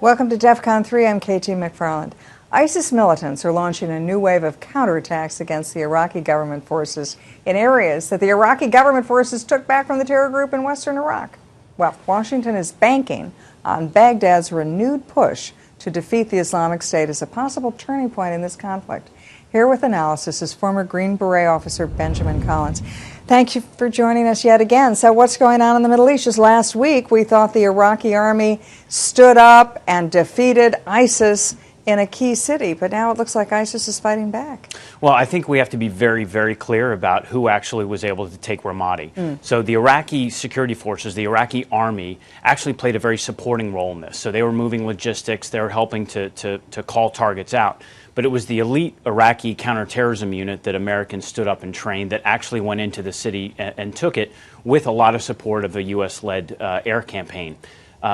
Welcome to Defcon 3. I'm KT McFarland. ISIS militants are launching a new wave of counterattacks against the Iraqi government forces in areas that the Iraqi government forces took back from the terror group in western Iraq. Well, Washington is banking on Baghdad's renewed push to defeat the Islamic State as a possible turning point in this conflict. Here with analysis is former Green Beret officer Benjamin Collins. Thank you for joining us yet again. So what's going on in the Middle East? Just last week, we thought the Iraqi army stood up and defeated ISIS in a key city, but now it looks like ISIS is fighting back. Well, I think we have to be very, very clear about who actually was able to take Ramadi. So the Iraqi security forces, the Iraqi army, actually played a very supporting role in this. So they were moving logistics, they were helping to call targets out. But it was the elite Iraqi counterterrorism unit that Americans stood up and trained that actually went into the city and took it with a lot of support of a U.S.-led air campaign.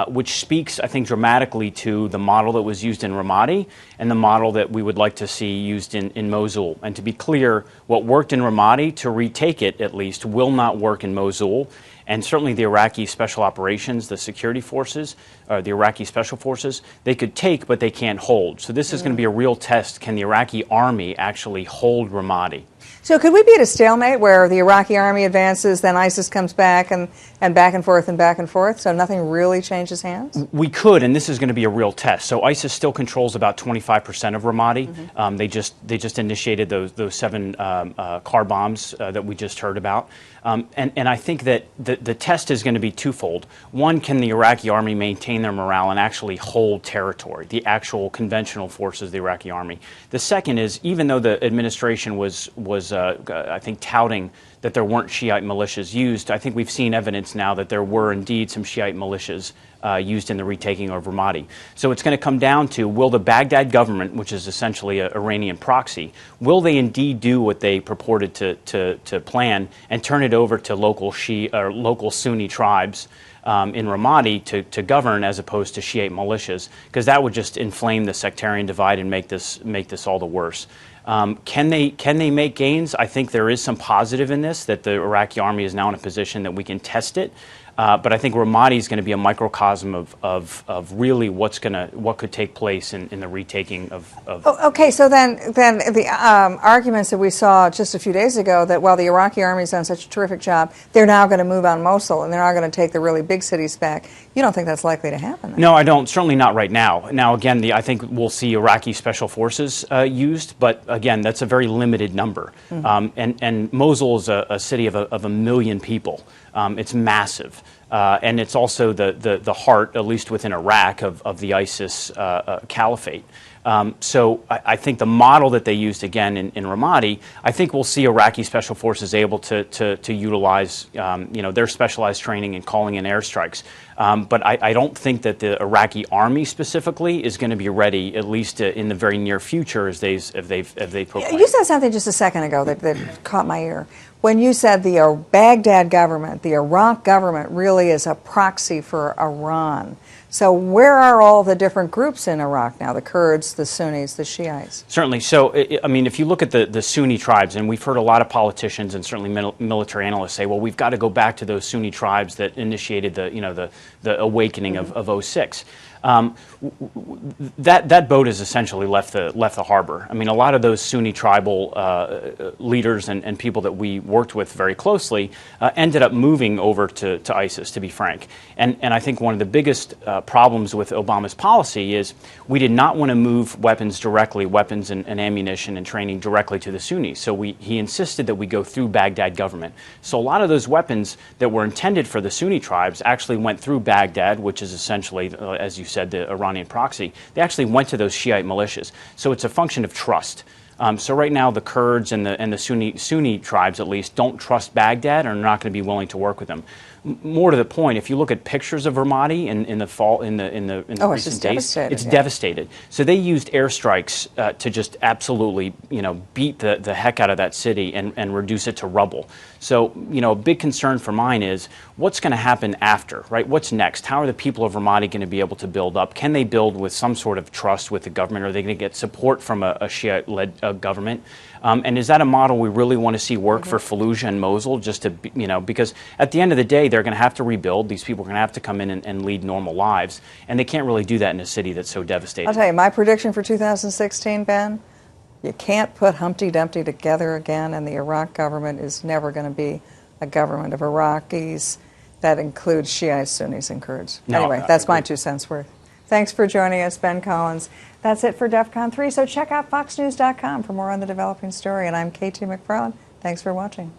Which speaks, I think, dramatically to the model that was used in Ramadi and the model that we would like to see used in Mosul. And to be clear, what worked in Ramadi, to retake it at least, will not work in Mosul. And certainly the Iraqi special operations, the security forces, the Iraqi special forces, they could take, but they can't hold. So this is going to be a real test. Can the Iraqi army actually hold Ramadi? So could we be at a stalemate where the Iraqi army advances, then ISIS comes back, and back and forth and back and forth, so nothing really changes hands? We could, and this is going to be a real test. So ISIS still controls about 25% of Ramadi. They just initiated those 7 car bombs that we just heard about. And I think that the test is going to be twofold. One, can the Iraqi army maintain their morale and actually hold territory, the actual conventional forces of the Iraqi army? The second is, even though the administration was I think, touting that there weren't Shiite militias used, I think we've seen evidence now that there were indeed some Shiite militias used in the retaking of Ramadi. So it's going to come down to, will the Baghdad government, which is essentially an Iranian proxy, will they indeed do what they purported to plan and turn it over to local Sunni tribes in Ramadi to govern, as opposed to Shiite militias? Because that would just inflame the sectarian divide and make this all the worse. Can they make gains? I think there is some positive in this, that the Iraqi army is now in a position that we can test it. But I think Ramadi is going to be a microcosm of really what could take place in the retaking of. Okay, so then the arguments that we saw just a few days ago that while the Iraqi army's done such a terrific job, they're now going to move on Mosul and they're not going to take the really big cities back. You don't think that's likely to happen? Then? No, I don't. Certainly not right now. Now, again, I think we'll see Iraqi special forces used, but again, that's a very limited number. And Mosul is a city of a million people. It's massive. And it's also the heart, at least within Iraq, of the ISIS caliphate. So I think the model that they used, again, in Ramadi, I think we'll see Iraqi special forces able to utilize their specialized training in calling in airstrikes. But I don't think that the Iraqi army specifically is going to be ready, at least in the very near future, as they proclaim. You said something just a second ago that caught my ear. When you said the Baghdad government, the Iraq government, really is a proxy for Iran. So where are all the different groups in Iraq now, the Kurds, the Sunnis, the Shiites? Certainly. So, I mean, if you look at the Sunni tribes, and we've heard a lot of politicians and certainly military analysts say, well, we've got to go back to those Sunni tribes that initiated the awakening of 06. That boat has essentially left the harbor. I mean, a lot of those Sunni tribal leaders and people that we worked with very closely ended up moving over to ISIS, to be frank. And I think one of the biggest problems with Obama's policy is we did not want to move weapons and ammunition and training directly to the Sunnis. So he insisted that we go through Baghdad government. So a lot of those weapons that were intended for the Sunni tribes actually went through Baghdad, which is essentially, as you said, the Iranian proxy. They actually went to those Shiite militias. So it's a function of trust. So right now, the Kurds and the Sunni tribes, at least, don't trust Baghdad and are not going to be willing to work with them. More to the point, if you look at pictures of Ramadi in the fall, in the recent days, it's devastated. So they used airstrikes to just absolutely, beat the heck out of that city and reduce it to rubble. So, a big concern for mine is what's going to happen after, right? What's next? How are the people of Ramadi going to be able to build up? Can they build with some sort of trust with the government? Are they going to get support from a Shiite-led government. And is that a model we really want to see work for Fallujah and Mosul? Just to, because at the end of the day, they're going to have to rebuild. These people are going to have to come in and lead normal lives, and they can't really do that in a city that's so devastated. I'll tell you, my prediction for 2016, Ben, you can't put Humpty Dumpty together again, and the Iraq government is never going to be a government of Iraqis that includes Shiites, Sunnis, and Kurds. No, anyway, that's my 2 cents worth. Thanks for joining us, Ben Collins. That's it for Defcon 3, so check out foxnews.com for more on the developing story. And I'm KT McFarland. Thanks for watching.